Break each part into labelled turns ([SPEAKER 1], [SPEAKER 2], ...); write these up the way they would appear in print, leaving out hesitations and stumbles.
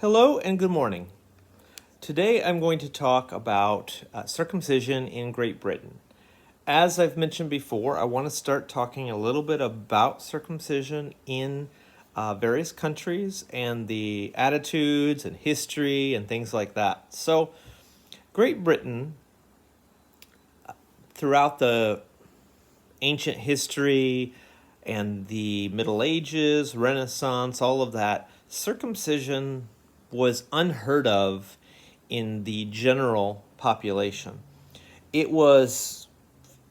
[SPEAKER 1] Hello and good morning. Today I'm going to talk about circumcision in Great Britain. As I've mentioned before, I want to start talking a little bit about circumcision in various countries and the attitudes and history and things like that. So, Great Britain, throughout the ancient history and the Middle Ages, Renaissance, all of that, circumcision was unheard of in the general population. It was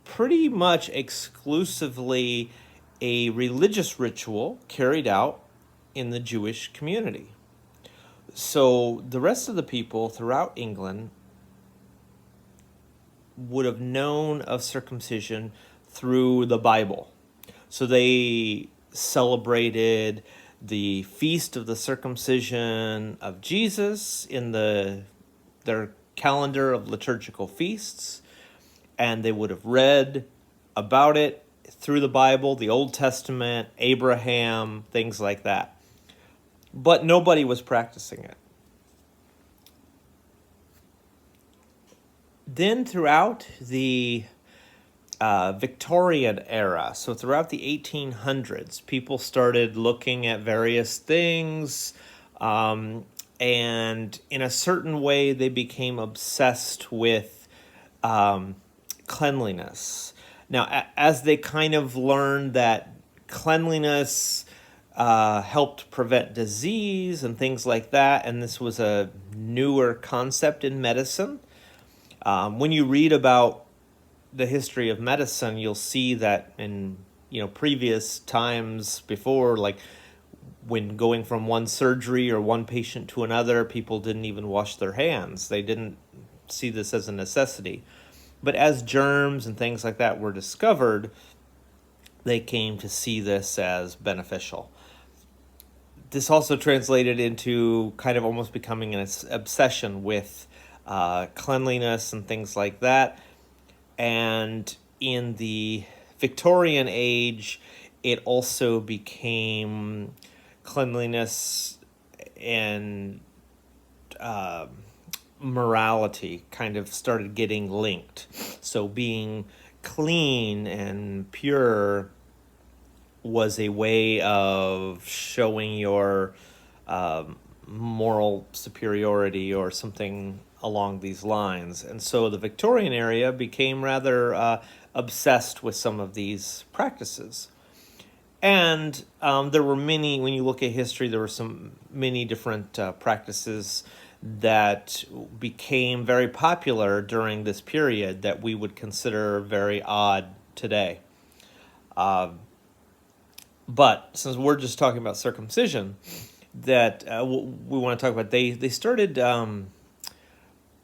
[SPEAKER 1] pretty much exclusively a religious ritual carried out in the Jewish community. So the rest of the people throughout England would have known of circumcision through the Bible. So they celebrated the feast of the circumcision of Jesus in their calendar of liturgical feasts, and they would have read about it through the Bible, the Old Testament, Abraham, things like that. But nobody was practicing it. Then throughout the Victorian era, so throughout the 1800s, people started looking at various things, and in a certain way, they became obsessed with cleanliness. Now, as they kind of learned that cleanliness helped prevent disease and things like that, and this was a newer concept in medicine. When you read about the history of medicine, you'll see that in previous times before, like when going from one surgery or one patient to another, people didn't even wash their hands. They didn't see this as a necessity. But as germs and things like that were discovered, they came to see this as beneficial. This also translated into kind of almost becoming an obsession with cleanliness and things like that. And in the Victorian age, it also became cleanliness and morality kind of started getting linked. So being clean and pure was a way of showing your moral superiority or something along these lines. And so the Victorian era became rather obsessed with some of these practices. And there were many, when you look at history, there were many different practices that became very popular during this period that we would consider very odd today. But since we're just talking about circumcision, that we want to talk about, they started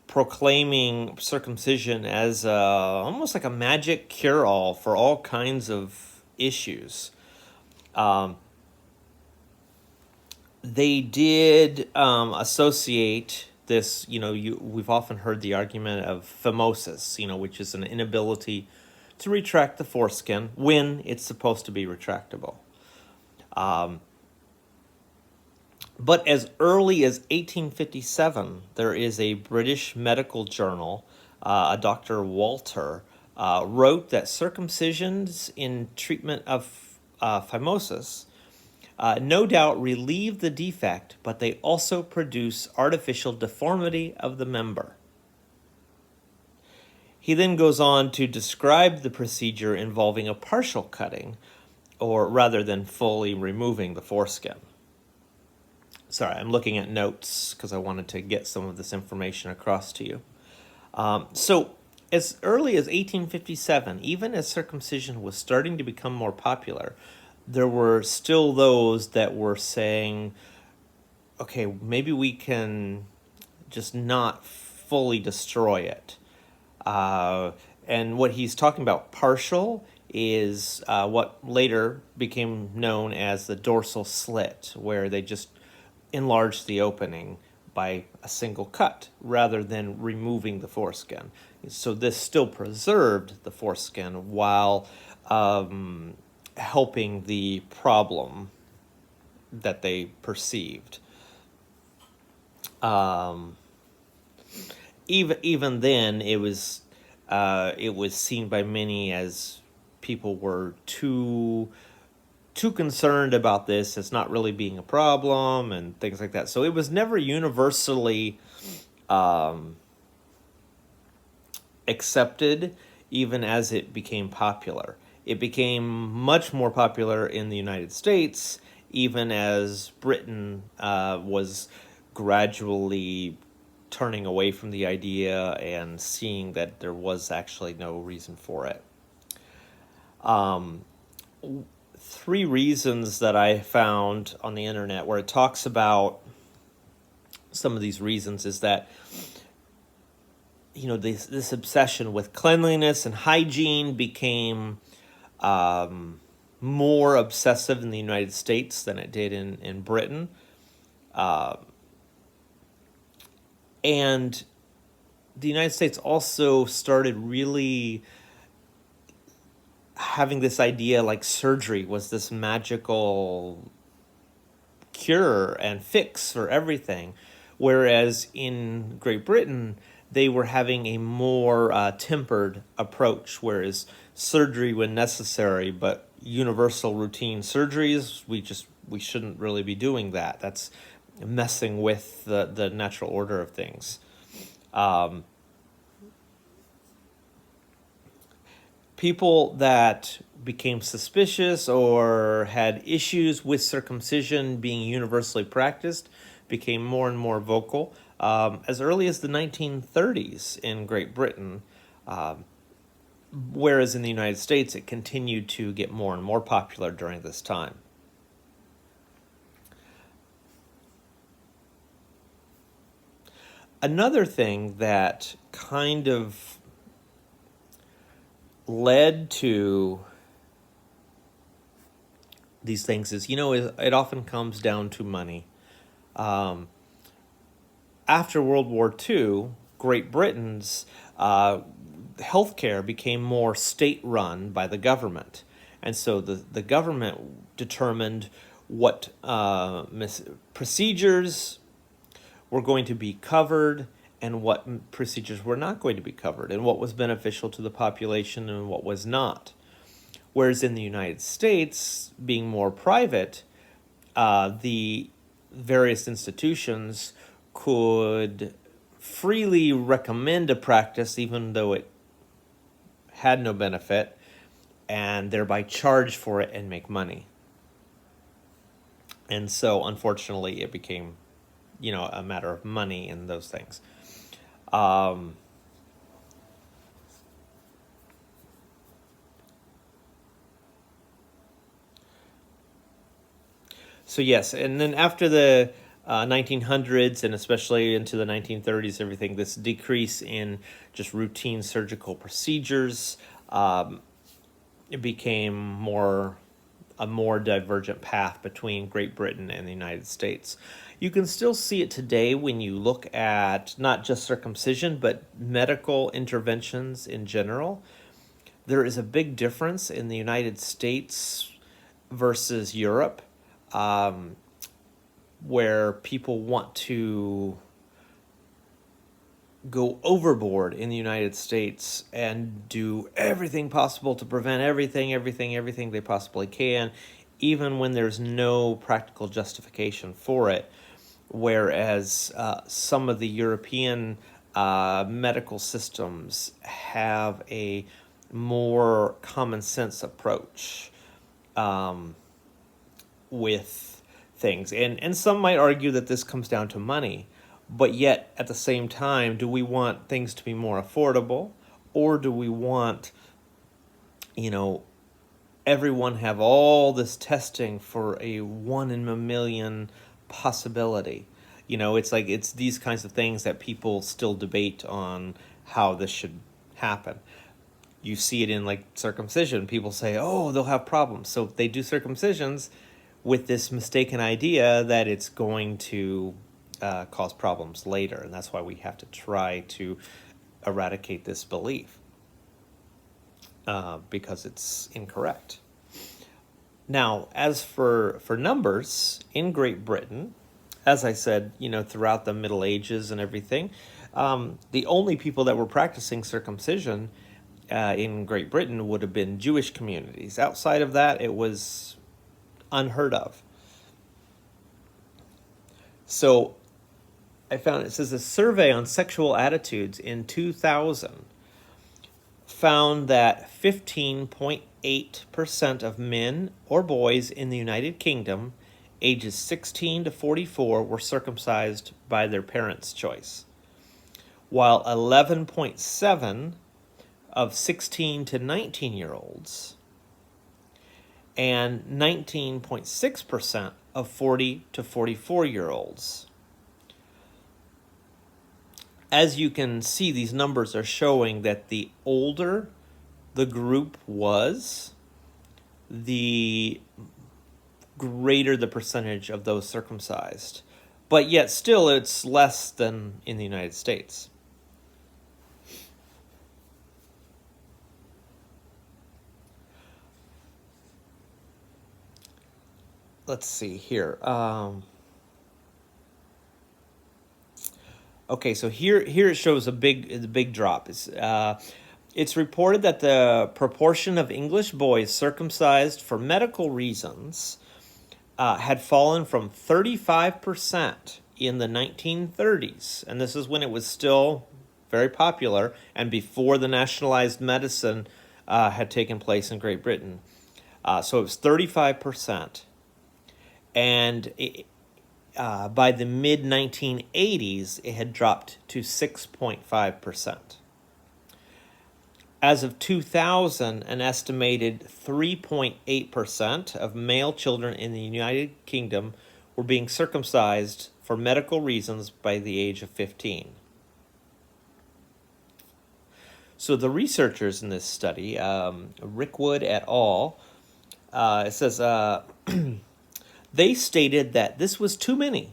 [SPEAKER 1] proclaiming circumcision as almost like a magic cure-all for all kinds of issues. They did associate this, we've often heard the argument of phimosis, which is an inability to retract the foreskin when it's supposed to be retractable. But as early as 1857, there is a British medical journal, a Dr. Walter, wrote that circumcisions in treatment of phimosis no doubt relieve the defect, but they also produce artificial deformity of the member. He then goes on to describe the procedure involving a partial cutting, or rather than fully removing the foreskin. Sorry, I'm looking at notes because I wanted to get some of this information across to you. So as early as 1857, even as circumcision was starting to become more popular, there were still those that were saying, okay, maybe we can just not fully destroy it. And what he's talking about, partial, is what later became known as the dorsal slit, where they just enlarged the opening by a single cut rather than removing the foreskin. So this still preserved the foreskin while helping the problem that they perceived. Um, even then, it was seen by many as people were too concerned about this as not really being a problem and things like that. So it was never universally accepted, even as it became popular. It became much more popular in the United States, even as Britain was gradually turning away from the idea and seeing that there was actually no reason for it. Three reasons that I found on the internet where it talks about some of these reasons is that, this obsession with cleanliness and hygiene became more obsessive in the United States than it did in Britain. And the United States also started really having this idea like surgery was this magical cure and fix for everything. Whereas in Great Britain, they were having a more tempered approach, whereas surgery when necessary, but universal routine surgeries, we shouldn't really be doing that. That's messing with the natural order of things. People that became suspicious or had issues with circumcision being universally practiced became more and more vocal. As early as the 1930s in Great Britain, whereas in the United States it continued to get more and more popular during this time. Another thing that kind of led to these things is, it often comes down to money. After World War II, Great Britain's healthcare became more state-run by the government. And so the government determined what procedures were going to be covered and what procedures were not going to be covered, and what was beneficial to the population and what was not. Whereas in the United States, being more private, the various institutions could freely recommend a practice even though it had no benefit, and thereby charge for it and make money. And so, unfortunately, it became, a matter of money and those things. So yes, and then after the 1900s and especially into the 1930s, everything, this decrease in just routine surgical procedures, it became a more divergent path between Great Britain and the United States. You can still see it today when you look at not just circumcision, but medical interventions in general. There is a big difference in the United States versus Europe, where people want to go overboard in the United States and do everything possible to prevent everything they possibly can, even when there's no practical justification for it. Whereas some of the European medical systems have a more common sense approach with things. And some might argue that this comes down to money. But yet, at the same time, do we want things to be more affordable? Or do we want, everyone have all this testing for a 1 in a million possibility? It's these kinds of things that people still debate on how this should happen. You see it in circumcision. People say, oh, they'll have problems. So they do circumcisions with this mistaken idea that it's going to cause problems later. And that's why we have to try to eradicate this belief, because it's incorrect. Now, as for numbers, in Great Britain, as I said, throughout the Middle Ages and everything, the only people that were practicing circumcision in Great Britain would have been Jewish communities. Outside of that, it was unheard of. So I found it says a survey on sexual attitudes in 2000 found that 15.8% of men or boys in the United Kingdom ages 16 to 44 were circumcised by their parents' choice, while 11.7 of 16 to 19-year-olds and 19.6% of 40 to 44-year-olds. As you can see, these numbers are showing that the older the group was, the greater the percentage of those circumcised. But yet still it's less than in the United States. Let's see here. Okay, so here it shows the big drop. It's reported that the proportion of English boys circumcised for medical reasons had fallen from 35% in the 1930s, and this is when it was still very popular and before the nationalized medicine had taken place in Great Britain. So it was 35%. And by the mid-1980s, it had dropped to 6.5%. As of 2000, an estimated 3.8% of male children in the United Kingdom were being circumcised for medical reasons by the age of 15. So the researchers in this study, Rickwood et al., it says... they stated that this was too many,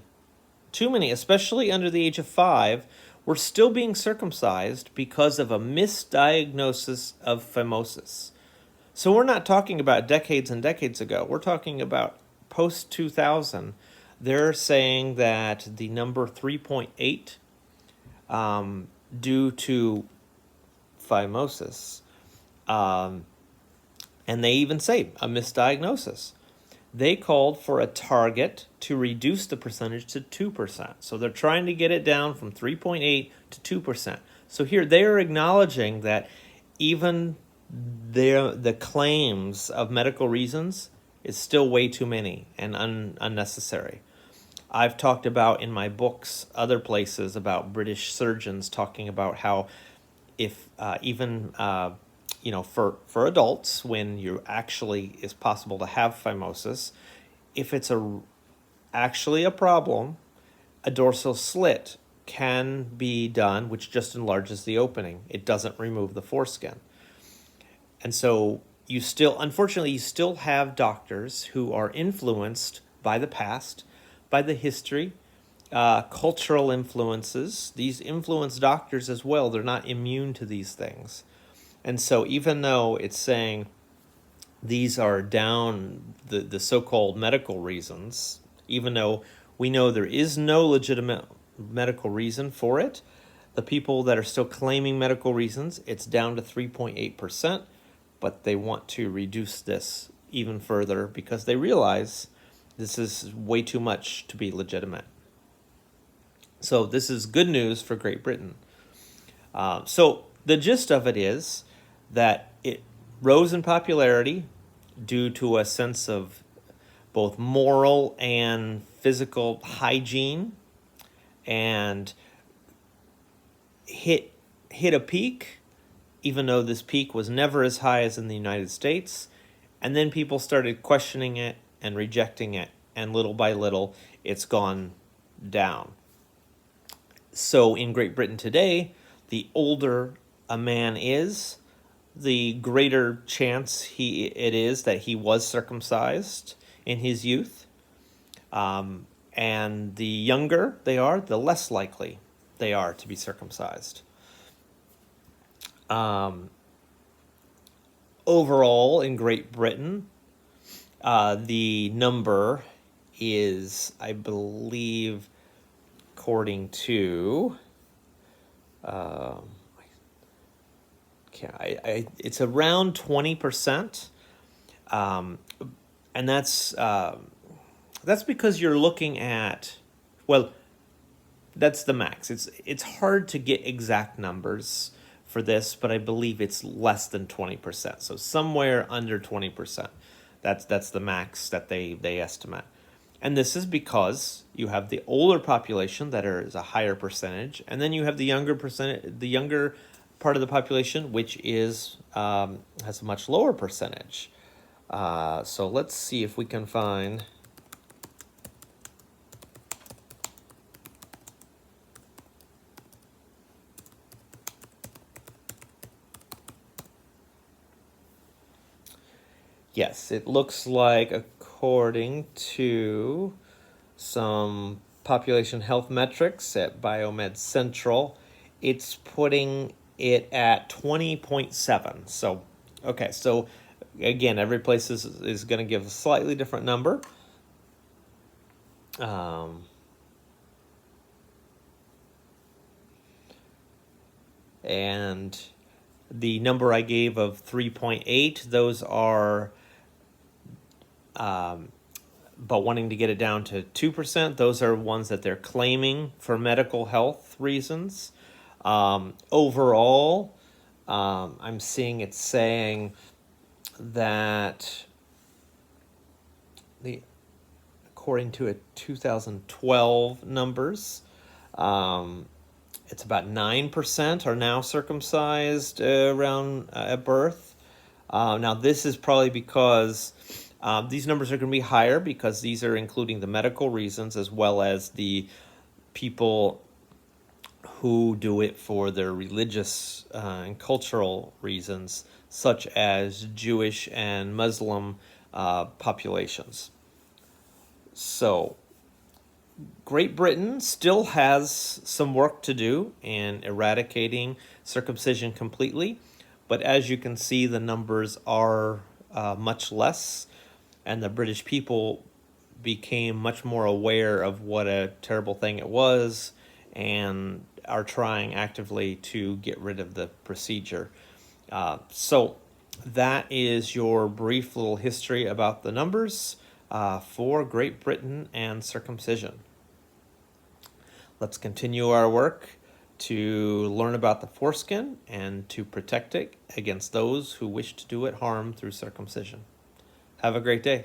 [SPEAKER 1] especially under the age of 5, were still being circumcised because of a misdiagnosis of phimosis. So we're not talking about decades and decades ago. We're talking about post-2000. They're saying that the number 3.8, due to phimosis, and they even say a misdiagnosis. They called for a target to reduce the percentage to 2%. So they're trying to get it down from 3.8 to 2%. So here they are acknowledging that even the claims of medical reasons is still way too many and unnecessary. I've talked about in my books, other places, about British surgeons talking about how if for adults, when you actually is possible to have phimosis, if it's actually a problem, a dorsal slit can be done, which just enlarges the opening. It doesn't remove the foreskin. And so unfortunately, you still have doctors who are influenced by the past, by the history, cultural influences. These influence doctors as well. They're not immune to these things. And so even though it's saying these are down the so-called medical reasons, even though we know there is no legitimate medical reason for it, the people that are still claiming medical reasons, it's down to 3.8%, but they want to reduce this even further because they realize this is way too much to be legitimate. So this is good news for Great Britain. So the gist of it is that it rose in popularity due to a sense of both moral and physical hygiene, and hit a peak, even though this peak was never as high as in the United States, and then people started questioning it and rejecting it, and little by little it's gone down. So in Great Britain today, the older a man is, the greater chance it is that he was circumcised in his youth. And the younger they are, the less likely they are to be circumcised. Overall, in Great Britain, the number is, I believe, according to, it's around 20%, and that's because you're looking at, well, that's the max. It's hard to get exact numbers for this, but I believe it's less than 20%. So somewhere under 20%. That's the max that they estimate. And this is because you have the older population that is a higher percentage, and then you have the younger part of the population, which is has a much lower percentage. So let's see if we can find. Yes, it looks like, according to some population health metrics at Biomed Central, it's putting it at 20.7. So, okay, so again, every place is going to give a slightly different number. And the number I gave of 3.8, those are but wanting to get it down to 2%, those are ones that they're claiming for medical health reasons. Overall, I'm seeing it saying that according to a 2012 numbers, it's about 9% are now circumcised around at birth. Now, this is probably because these numbers are going to be higher because these are including the medical reasons as well as the people who do it for their religious and cultural reasons, such as Jewish and Muslim populations. So, Great Britain still has some work to do in eradicating circumcision completely, but as you can see, the numbers are much less, and the British people became much more aware of what a terrible thing it was and are trying actively to get rid of the procedure. So that is your brief little history about the numbers for Great Britain and circumcision. Let's continue our work to learn about the foreskin and to protect it against those who wish to do it harm through circumcision. Have a great day.